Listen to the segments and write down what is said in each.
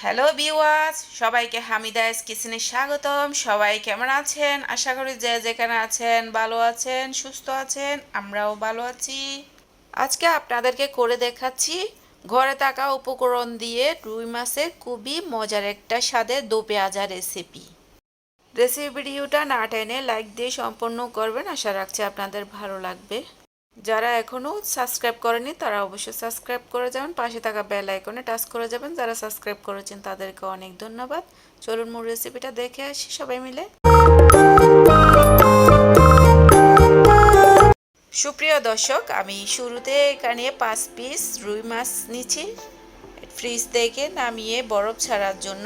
Hello viewers, সবাইকে হামিদাস কিচেনে স্বাগতম। সবাই কেমন আছেন? আশা করি যে যেখানে আছেন ভালো আছেন, সুস্থ আছেন। আমরাও ভালো আছি। আজকে আপনাদেরকে করে দেখাচ্ছি ঘরে থাকা উপকরণ দিয়ে রুই মাছের খুবই মজার একটা স্বাদের দো পেঁয়াজা রেসিপি। ভিডিওটা না টেনে লাইক দিয়ে সম্পন্ন করবেন, আশা রাখছি আপনাদের ভালো লাগবে। যারা এখনও সাবস্ক্রাইব করেনি তারা অবশ্যই সাবস্ক্রাইব করে যাবেন, পাশে থাকা বেল আইকনে টাচ করে যাবেন। যারা সাবস্ক্রাইব করেছেন তাদেরকে অনেক ধন্যবাদ। চলুন মূল রেসিপিটা দেখে আসি সবাই মিলে। সুপ্রিয় দর্শক, আমি শুরুতে এখানে 5 পিস রুই মাছ নিচ্ছি। ফ্রিজ থেকে নামিয়ে বরফ ছাড়ার জন্য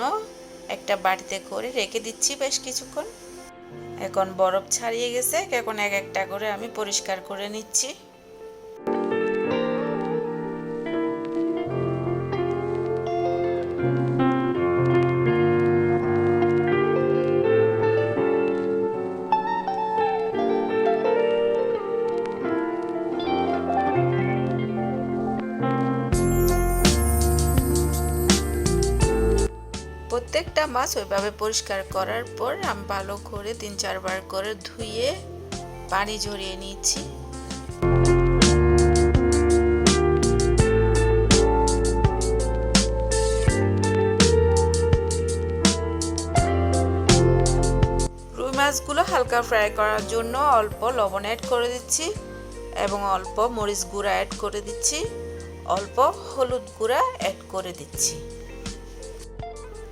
একটা বাটিতে করে রেখে দিচ্ছি বেশ কিছুক্ষণ। এখন বরফ ছাড়িয়ে গেছে, এখন এক একটা করে আমি পরিষ্কার করে নিচ্ছি। প্রত্যেকটা মাছ ওইভাবে পরিষ্কার করার পর আমি ভালো করে 3-4 বার করে ধুয়ে পানি ঝরিয়ে নিচ্ছি। রুই মাছগুলো হালকা ফ্রাই করার জন্য অল্প লবণ অ্যাড করে দিচ্ছি এবং অল্প মরিচ গুঁড়া অ্যাড করে দিচ্ছি, অল্প হলুদ গুঁড়া অ্যাড করে দিচ্ছি।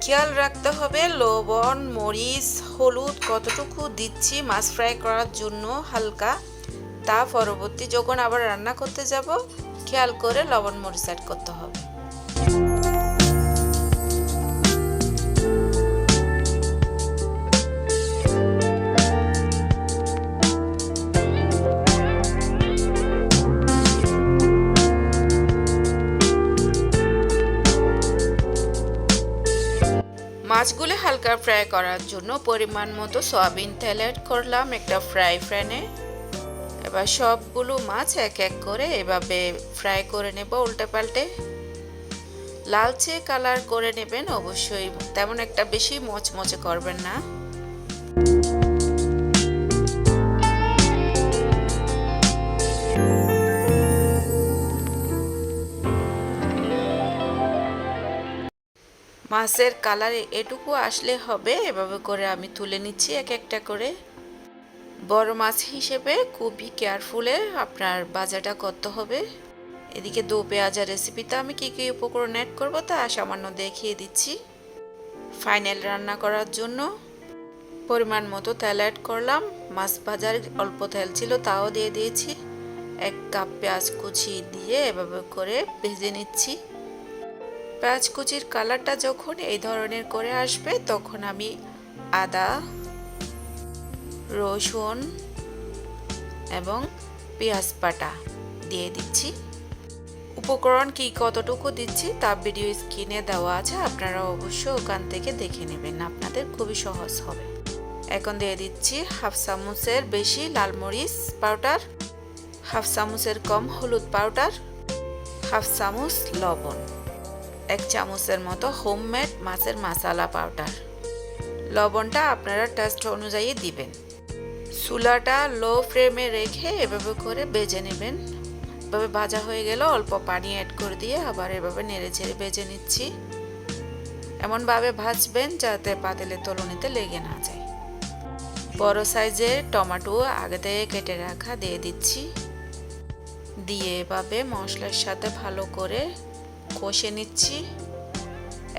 খেয়াল রাখতে হবে লবণ, মরিচ, হলুদ কতটুকু দিচ্ছি মাছ ফ্রাই করার জন্য হালকা, তা পরবর্তী যখন আবার রান্না করতে যাব খেয়াল করে লবণ মরিচ অ্যাড করতে হবে। মাছগুলো হালকা ফ্রাই করার জন্য পরিমাণ মতো সয়াবিন তেল অ্যাড করলাম একটা ফ্রাই প্যানে। এবার সবগুলো মাছ এক এক করে এভাবে ফ্রাই করে নেব উল্টে পাল্টে। লালচে কালার করে নেবেন অবশ্যই, তেমন একটা বেশি মচমচে করবেন না। মাছের কালার এটুকু আসলে হবে, এভাবে করে আমি তুলে নিচ্ছি এক একটা করে। বড় মাছ হিসেবে খুবই কেয়ারফুলে আপনার ভাজাটা করতে হবে। এদিকে দো পেঁয়াজা রেসিপিতে আমি কী কী উপকরণ অ্যাড করবো তা সামান্য দেখিয়ে দিচ্ছি। ফাইনাল রান্না করার জন্য পরিমাণ মতো তেল অ্যাড করলাম, মাছ ভাজার অল্প তেল ছিল তাও দিয়ে দিয়েছি। 1 কাপ পেঁয়াজ কুচি দিয়ে এভাবে করে ভেজে নিচ্ছি। পেঁয়াজ কুচির কালারটা যখন এই ধরনের করে আসবে তখন আমি আদা, রসুন এবং পেঁয়াজ বাটা দিয়ে দিচ্ছি। উপকরণ কি কতটুকু দিচ্ছি তা ভিডিও স্ক্রিনে দেওয়া আছে, আপনারা অবশ্যই ওখান থেকে দেখে নেবেন, আপনাদের খুবই সহজ হবে। এখন দিয়ে দিচ্ছি 1/2 চামচের বেশি লাল মরিচ পাউডার, 1/2 চামচের কম হলুদ পাউডার, 1/2 চামচ লবণ, 1 চামচের মতো হোমমেড মাছের মশলা পাউডার। লবণটা আপনারা টেস্ট অনুযায়ী দিবেন। চুলাটা লো ফ্লেমে রেখে এভাবে করে ভেজে নেবেন। এভাবে ভাজা হয়ে গেল অল্প পানি অ্যাড করে দিয়ে আবার এভাবে নেড়ে ছেড়ে ভেজে নিচ্ছি। এমনভাবে ভাজবেন যাতে পাতিলের তলনিতে লেগে না যায়। বড় সাইজের টমেটো আগে থেকে কেটে রাখা দিয়ে দিচ্ছি, দিয়ে এভাবে মশলার সাথে ভালো করে কষে নিচ্ছি।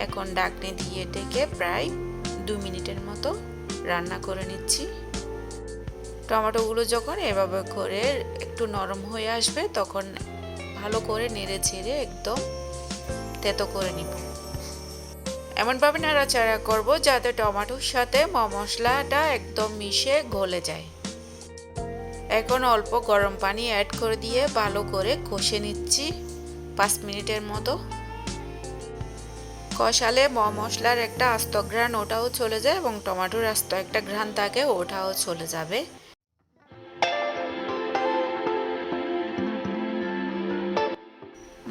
এখন ঢাকনি দিয়ে ঢেকে প্রায় 2 মিনিটের মতো রান্না করে নিচ্ছি। টমেটোগুলো যখন এভাবে করে একটু নরম হয়ে আসবে তখন ভালো করে নেড়ে ছেড়ে একদম তেতো করে নিব। এমনভাবে নাড়াচাড়া করব যাতে টমেটোর সাথে মশলাটা একদম মিশে গলে যায়। এখন অল্প গরম পানি অ্যাড করে দিয়ে ভালো করে কষে নিচ্ছি 5 মিনিটের মতো। কষালে মশলার একটা আস্ত ঘ্রাণ ওটাও চলে যায় এবং টমেটোর আস্ত একটা ঘ্রাণ থাকে ওটাও চলে যাবে।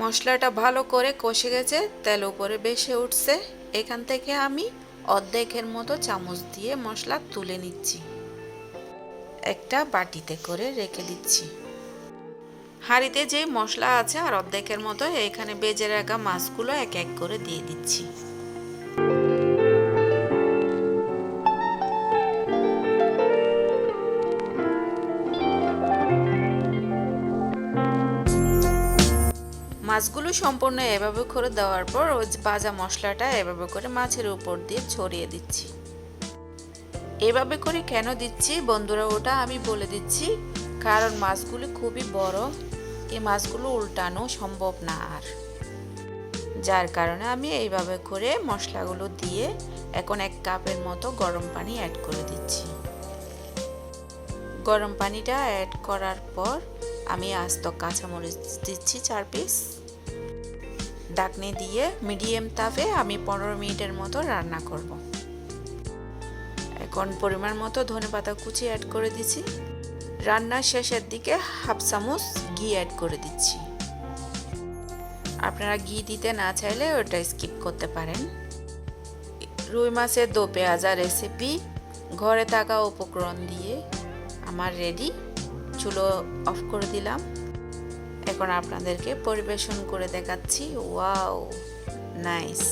মশলাটা ভালো করে কষে গেছে, তেল উপরে ভেসে উঠছে। এখান থেকে আমি অর্ধেকের মতো চামচ দিয়ে মশলা তুলে নিচ্ছি, একটা বাটিতে করে রেখে দিচ্ছি। হাঁড়িতে যে মশলা আছে আর অর্ধেকের মতো এখানে বেজে রাখা মাছগুলো এক এক করে দিয়ে দিচ্ছি। মাছগুলো সম্পূর্ণ এভাবে করে দেওয়ার পর ওই ভাজা মশলাটা এভাবে করে মাছের উপর দিয়ে ছড়িয়ে দিচ্ছি। এভাবে করে কেন দিচ্ছি বন্ধুরা ওটা আমি বলে দিচ্ছি, কারণ মাছগুলো খুবই বড়, এই মাছগুলো উল্টানো সম্ভব না আর, যার কারণে আমি এইভাবে করে মশলাগুলো দিয়ে এখন 1 কাপের মতো গরম পানি অ্যাড করে দিচ্ছি। গরম পানিটা অ্যাড করার পর আমি আস্ত কাঁচামরিচ দিচ্ছি 4 পিস। ঢাকনি দিয়ে মিডিয়াম তাপে আমি 15 মিনিটের মতো রান্না করব। এখন পরিমাণ মতো ধনেপাতা কুচি অ্যাড করে দিচ্ছি। রান্নার শেষের দিকে হাফ চামচ ঘি অ্যাড করে দিচ্ছি। আপনারা ঘি দিতে না চাইলে ওটা স্কিপ করতে পারেন। রুই মাছের দো পেঁয়াজা রেসিপি ঘরে থাকা উপকরণ দিয়ে আমার রেডি। চুলো অফ করে দিলাম। এখন আপনাদেরকে পরিবেশন করে দেখাচ্ছি। Wow, nice.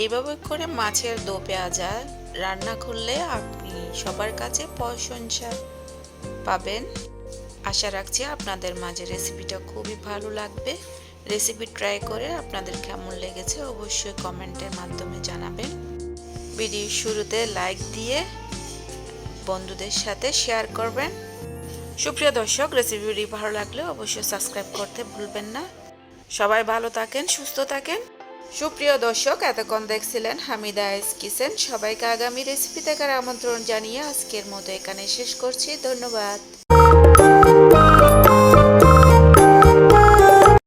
এইভাবে করে মাছের দো পেঁয়াজা রান্না করলে আপনি সবার কাছে প্রশংসা পাবেন। আশা রাখছি আপনাদের মাঝে রেসিপিটা খুবই ভালো লাগবে। রেসিপি ট্রাই করে আপনাদের কেমন লেগেছে অবশ্যই কমেন্টের মাধ্যমে জানাবেন। ভিডিওর শুরুতে লাইক দিয়ে বন্ধুদের সাথে শেয়ার করবেন। সুপ্রিয় দর্শক, রেসিপিটি ভালো লাগলে অবশ্যই সাবস্ক্রাইব করতে ভুলবেন না। সবাই ভালো থাকেন, সুস্থ থাকেন। সুপ্রিয় দর্শক, এতক্ষণ দেখছিলেন হামিদা কিচেন। সবাইকে আগামী রেসিপি দেখার আমন্ত্রণ জানিয়ে আজকের মতো এখানে শেষ করছি। ধন্যবাদ।